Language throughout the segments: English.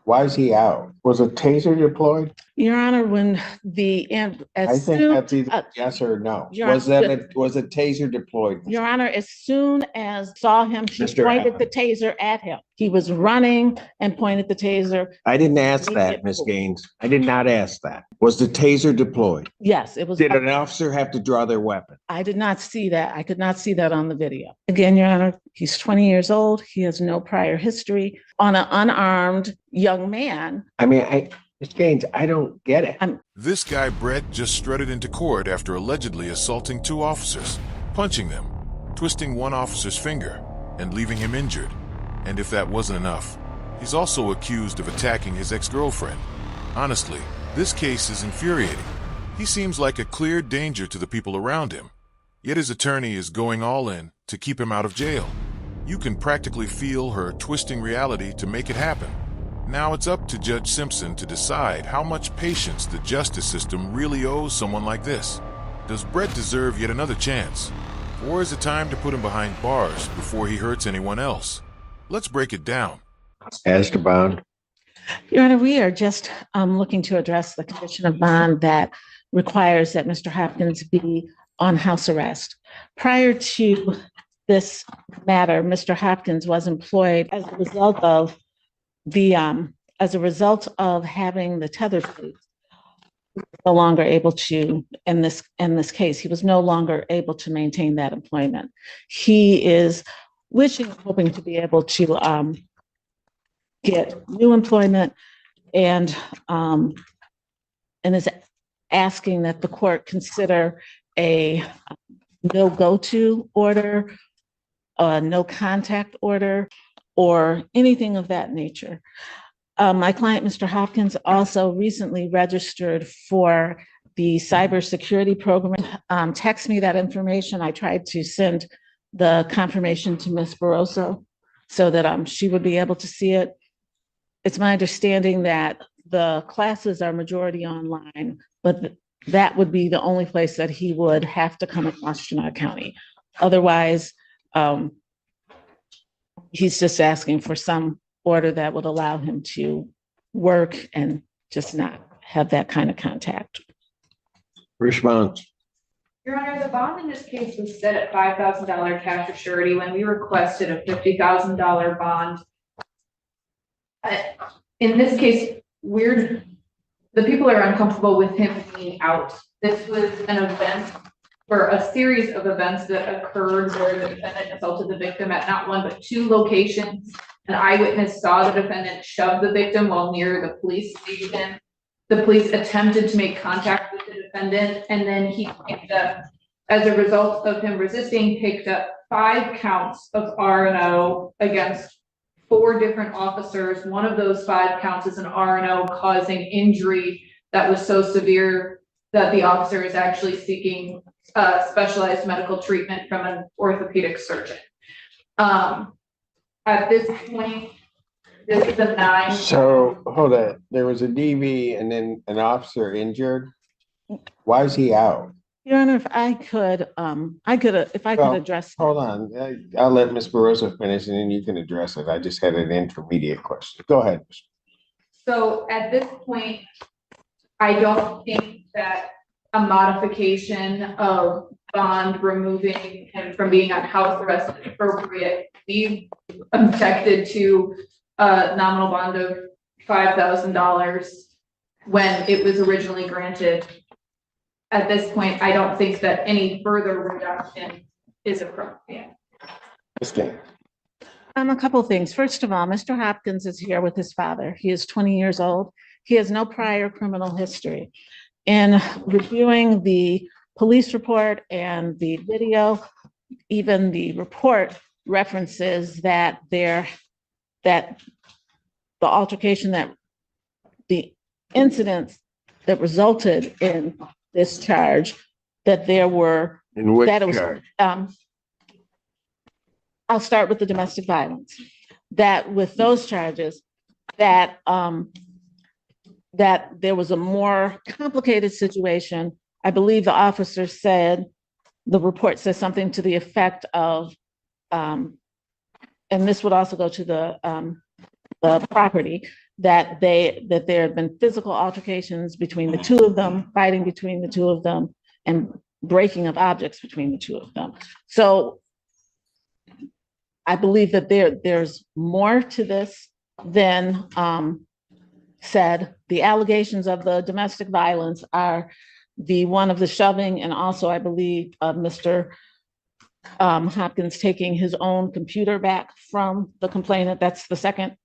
Why is he out? Was a taser deployed? Your Honor, when I think that's either yes or no. Was a taser deployed? Your Honor, as soon as saw him, she Mr. pointed the taser at him. He was running and pointed the taser. I didn't ask that, Ms. Gaines. I did not ask that. Was the taser deployed? Yes, it was. Did an officer have to draw their weapon? I did not see that. I could not see that on the video. Again, Your Honor, he's 20 years old. He has no prior history on an unarmed young man. I mean, Ms. Gaines, I don't get it. This guy, Brat, just strutted into court after allegedly assaulting two officers, punching them, twisting one officer's finger, and leaving him injured. And if that wasn't enough, he's also accused of attacking his ex-girlfriend. Honestly, this case is infuriating. He seems like a clear danger to the people around him, yet his attorney is going all in to keep him out of jail. You can practically feel her twisting reality to make it happen. Now it's up to Judge Simpson to decide how much patience the justice system really owes someone like this. Does Brat deserve yet another chance? Or is it time to put him behind bars before he hurts anyone else? Let's break it down. As to bond. Your Honor, we are just looking to address the condition of bond that requires that Mr. Hopkins be on house arrest. Prior to this matter, Mr. Hopkins was employed as a result of having the tether police. No longer able to, in this case, he was no longer able to maintain that employment. He is hoping to be able to get new employment and is asking that the court consider a no go-to order, a no contact order, or anything of that nature. My client, Mr. Hopkins, also recently registered for the cybersecurity program. Text me that information. I tried to send the confirmation to Ms. Barroso so that she would be able to see it. It's my understanding that the classes are majority online, but that would be the only place that he would have to come across Washtenaw County. Otherwise, he's just asking for some order that would allow him to work and just not have that kind of contact. Response. Your Honor, the bond in this case was set at $5,000 cash or surety when we requested a $50,000 bond. In this case, the people are uncomfortable with him being out. This was an event for a series of events that occurred where the defendant assaulted the victim at not one but two locations. An eyewitness saw the defendant shove the victim while near the police station. The police attempted to make contact with the defendant, and then he picked up, as a result of him resisting, picked up 5 counts of R&O against 4 different officers. One of those 5 counts is an R&O causing injury that was so severe that the officer is actually seeking specialized medical treatment from an orthopedic surgeon. At this point, this is a 9. So hold on. There was a DV and then an officer injured. Why is he out? Your Honor, if I could address. Hold on. I'll let Ms. Barroso finish and then you can address it. I just had an intermediate question. Go ahead. So at this point, I don't think that a modification of bond removing him from being on house arrest is appropriate. We objected to a nominal bond of $5,000 when it was originally granted. At this point, I don't think that any further reduction is appropriate. A couple of things. First of all, Mr. Hopkins is here with his father. He is 20 years old. He has no prior criminal history. In reviewing the police report and the video, even the report references that the altercation, that the incidents that resulted in this charge, that there were. In which charge? I'll start with the domestic violence. That with those charges, that there was a more complicated situation. I believe the officer said, the report says something to the effect of, and this would also go to the property, that there had been physical altercations between the two of them, fighting between the two of them, and breaking of objects between the two of them. So I believe that there's more to this than said. The allegations of the domestic violence are the one of the shoving, and also I believe of Mr. Hopkins taking his own computer back from the complainant. That's the second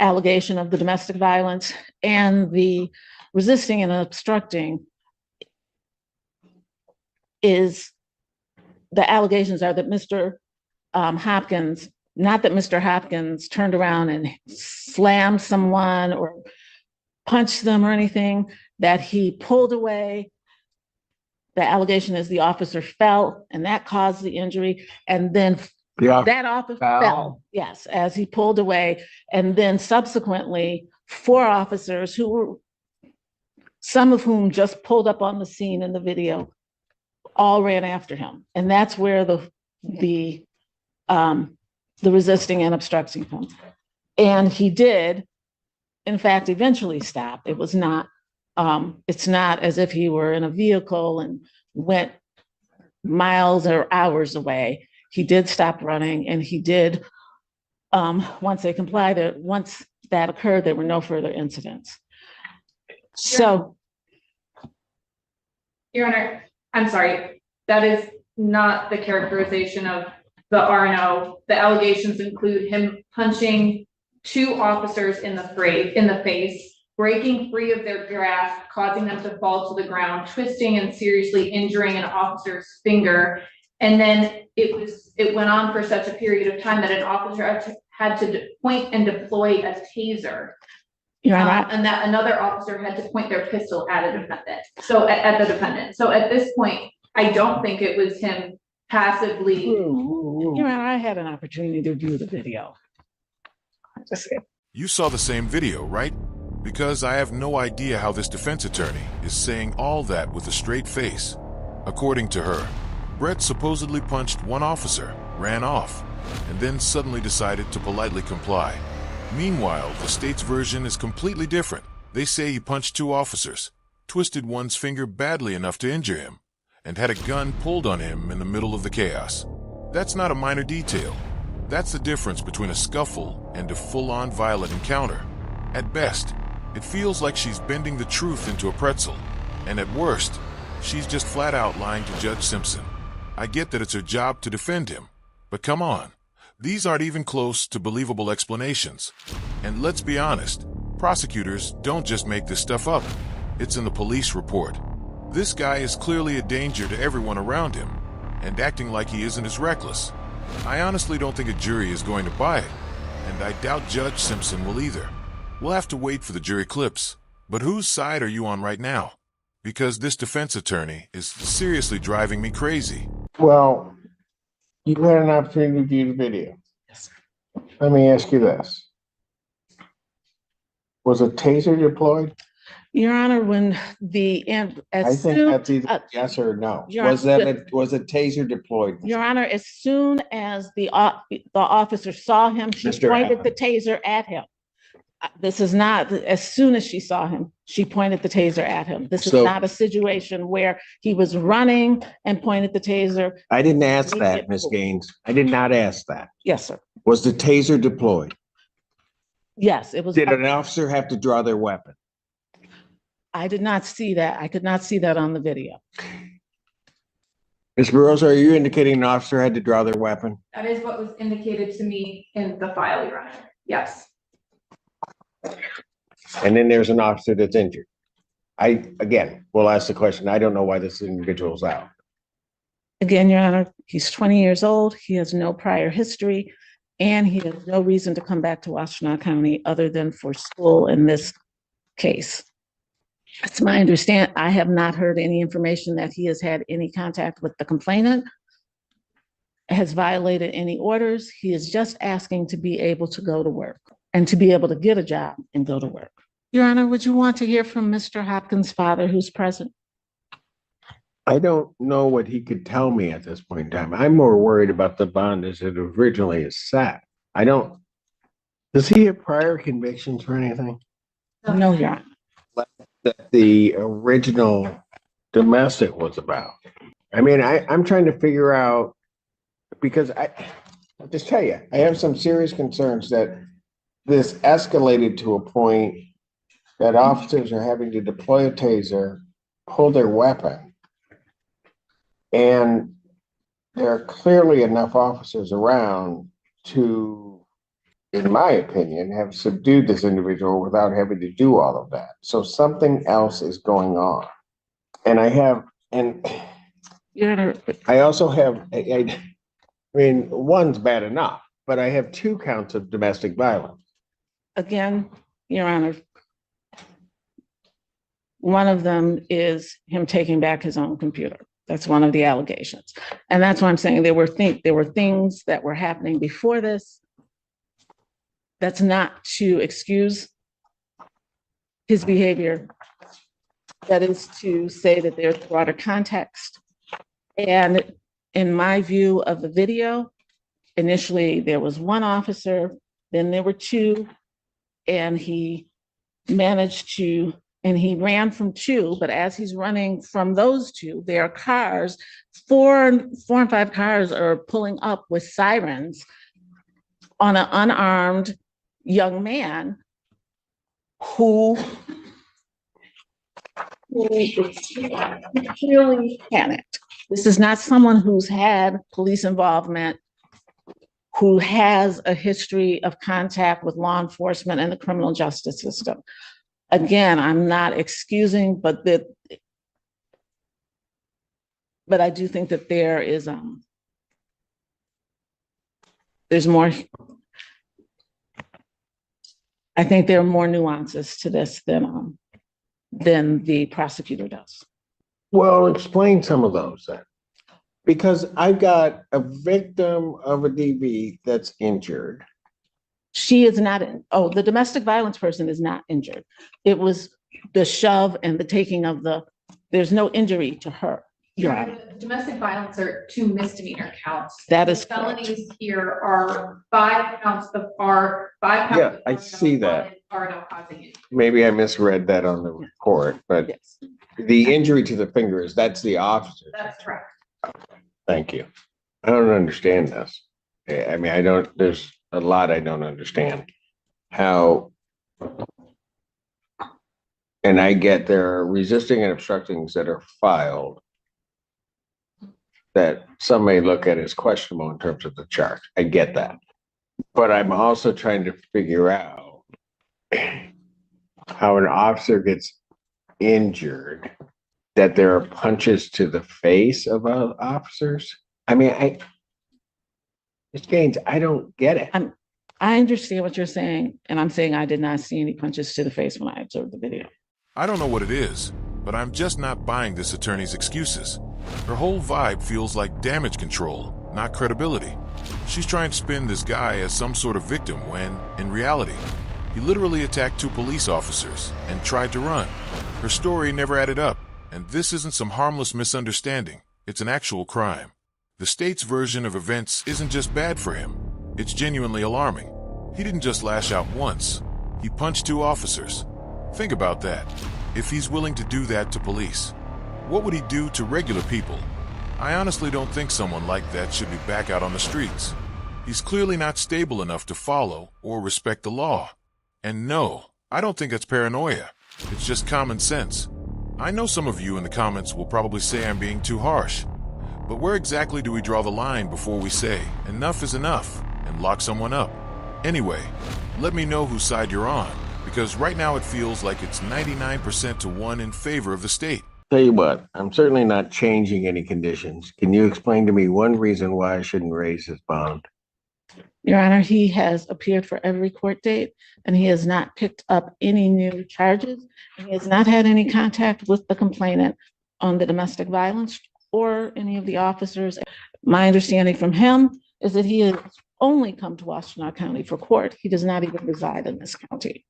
allegation of the domestic violence. And the resisting and obstructing is, the allegations are that Mr. Hopkins, not that Mr. Hopkins turned around and slammed someone or punched them or anything, that he pulled away. The allegation is the officer fell and that caused the injury. And then that officer fell, yes, as he pulled away. And then subsequently, 4 officers who were, some of whom just pulled up on the scene in the video, all ran after him. And that's where the resisting and obstructing comes. And he did, in fact, eventually stop. It was not, it's not as if he were in a vehicle and went miles or hours away. He did stop running, and he did, once they complied, once that occurred, there were no further incidents. So. Your Honor, I'm sorry, that is not the characterization of the R&O. The allegations include him punching 2 officers in the face, breaking free of their grasp, causing them to fall to the ground, twisting and seriously injuring an officer's finger. And then it went on for such a period of time that an officer had to point and deploy a taser. And that another officer had to point their pistol at a defendant. So at the defendant. So at this point, I don't think it was him passively. Your Honor, I had an opportunity to view the video. You saw the same video, right? Because I have no idea how this defense attorney is saying all that with a straight face. According to her, Brat supposedly punched 1 officer, ran off, and then suddenly decided to politely comply. Meanwhile, the state's version is completely different. They say he punched 2 officers, twisted one's finger badly enough to injure him, and had a gun pulled on him in the middle of the chaos. That's not a minor detail. That's the difference between a scuffle and a full-on violent encounter. At best, it feels like she's bending the truth into a pretzel, and at worst, she's just flat out lying to Judge Simpson. I get that it's her job to defend him, but come on, these aren't even close to believable explanations. And let's be honest, prosecutors don't just make this stuff up. It's in the police report. This guy is clearly a danger to everyone around him, and acting like he isn't as reckless. I honestly don't think a jury is going to buy it, and I doubt Judge Simpson will either. We'll have to wait for the jury clips. But whose side are you on right now? Because this defense attorney is seriously driving me crazy. Well, you had an opportunity to view the video. Yes. Let me ask you this. Was a taser deployed? Your Honor, when I think that's either yes or no. Was a taser deployed? Your Honor, as soon as the officer saw him, she pointed the taser at him. This is not, as soon as she saw him, she pointed the taser at him. This is not a situation where he was running and pointed the taser. I didn't ask that, Ms. Gaines. I did not ask that. Yes, sir. Was the taser deployed? Yes, it was. Did an officer have to draw their weapon? I did not see that. I could not see that on the video. Ms. Burroughs, are you indicating an officer had to draw their weapon? That is what was indicated to me in the file, Your Honor. Yes. And then there's an officer that's injured. Again, we'll ask the question. I don't know why this individual's out. Again, Your Honor, he's 20 years old. He has no prior history, and he has no reason to come back to Washtenaw County other than for school in this case. It's my understanding. I have not heard any information that he has had any contact with the complainant, has violated any orders. He is just asking to be able to go to work and to be able to get a job and go to work. Your Honor, would you want to hear from Mr. Hopkins' father, who's present? I don't know what he could tell me at this point in time. I'm more worried about the bond as it originally is set. Does he have prior convictions for anything? No, Your Honor. that the original domestic was about. I mean, I'm trying to figure out, because I'll just tell you, I have some serious concerns that this escalated to a point that officers are having to deploy a taser, pull their weapon. And there are clearly enough officers around to, in my opinion, have subdued this individual without having to do all of that. So something else is going on. And Your Honor, I also have, I mean, one's bad enough, but I have 2 counts of domestic violence. again, Your Honor, one of them is him taking back his own computer. That's one of the allegations. And that's why I'm saying there were things that were happening before this. That's not to excuse his behavior. That is to say that there's broader context. And in my view of the video, initially there was 1 officer, then there were 2, and he ran from 2, but as he's running from those 2, there are cars, 4 and 5 cars are pulling up with sirens on an unarmed young man who is clearly panicked. This is not someone who's had police involvement, who has a history of contact with law enforcement and the criminal justice system. Again, I'm not excusing, but I do think that there's more. I think there are more nuances to this than the prosecutor does. Well, explain some of those then. Because I've got a victim of a DV that's injured. She is not, the domestic violence person is not injured. It was the shove and the taking of there's no injury to her. Domestic violence are 2 misdemeanor counts. That is The felonies here are 5 counts of R, 5 counts. Yeah, I see that. Are no causing injury. Maybe I misread that on the report, but Yes. the injury to the fingers, that's the officer. That's correct. Thank you. I don't understand this. I mean, there's a lot I don't understand. How, and I get there are resisting and obstructing that are filed that some may look at as questionable in terms of the charge. I get that. But I'm also trying to figure out how an officer gets injured, that there are punches to the face of officers. I mean, Ms. Gaines, I don't get it. I understand what you're saying, and I'm saying I did not see any punches to the face when I observed the video. I don't know what it is, but I'm just not buying this attorney's excuses. Her whole vibe feels like damage control, not credibility. She's trying to spin this guy as some sort of victim when, in reality, he literally attacked 2 police officers and tried to run. Her story never added up, and this isn't some harmless misunderstanding. It's an actual crime. The state's version of events isn't just bad for him. It's genuinely alarming. He didn't just lash out once. He punched 2 officers. Think about that. If he's willing to do that to police, what would he do to regular people? I honestly don't think someone like that should be back out on the streets. He's clearly not stable enough to follow or respect the law. And no, I don't think it's paranoia. It's just common sense. I know some of you in the comments will probably say I'm being too harsh, but where exactly do we draw the line before we say enough is enough and lock someone up? Anyway, let me know whose side you're on, because right now it feels like it's 99% to 1 in favor of the state. Tell you what, I'm certainly not changing any conditions. Can you explain to me one reason why I shouldn't raise his bond? Your Honor, he has appeared for every court date, and he has not picked up any new charges. He has not had any contact with the complainant on the domestic violence or any of the officers. My understanding from him is that he has only come to Washtenaw County for court. He does not even reside in this county.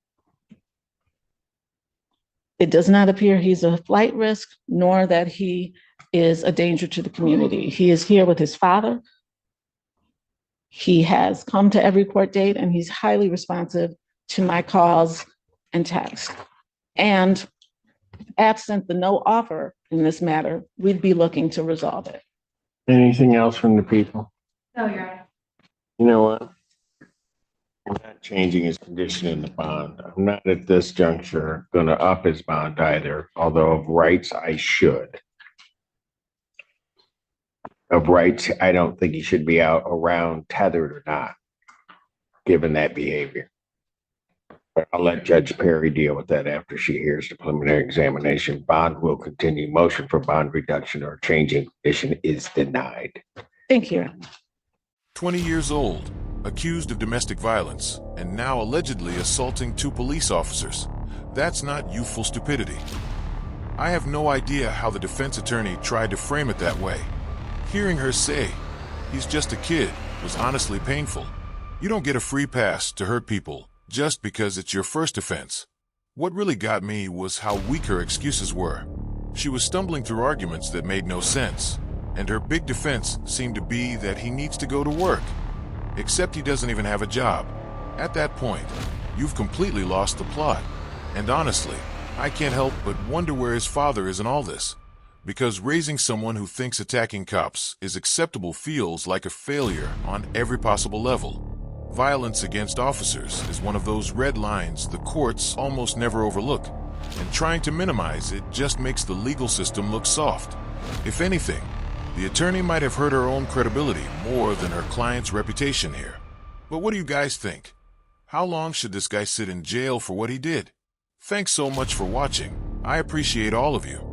It does not appear he's a flight risk, nor that he is a danger to the community. He is here with his father. He has come to every court date, and he's highly responsive to my calls and text. And absent the no offer in this matter, we'd be looking to resolve it. Anything else from the people? No, Your Honor. You know what? I'm not changing his condition in the bond. I'm not at this juncture gonna up his bond either, although of rights I should. Of rights, I don't think he should be out around tethered or not, given that behavior. But I'll let Judge Perry deal with that after she hears the preliminary examination. Bond will continue. Motion for bond reduction or changing condition is denied. Thank you, Your Honor. 20 years old, accused of domestic violence, and now allegedly assaulting 2 police officers. That's not youthful stupidity. I have no idea how the defense attorney tried to frame it that way. Hearing her say, "He's just a kid," was honestly painful. You don't get a free pass to hurt people just because it's your first offense. What really got me was how weak her excuses were. She was stumbling through arguments that made no sense, and her big defense seemed to be that he needs to go to work. Except he doesn't even have a job. At that point, you've completely lost the plot. And honestly, I can't help but wonder where his father is in all this. Because raising someone who thinks attacking cops is acceptable feels like a failure on every possible level. Violence against officers is one of those red lines the courts almost never overlook, and trying to minimize it just makes the legal system look soft. If anything, the attorney might have hurt her own credibility more than her client's reputation here. But what do you guys think? How long should this guy sit in jail for what he did? Thanks so much for watching. I appreciate all of you.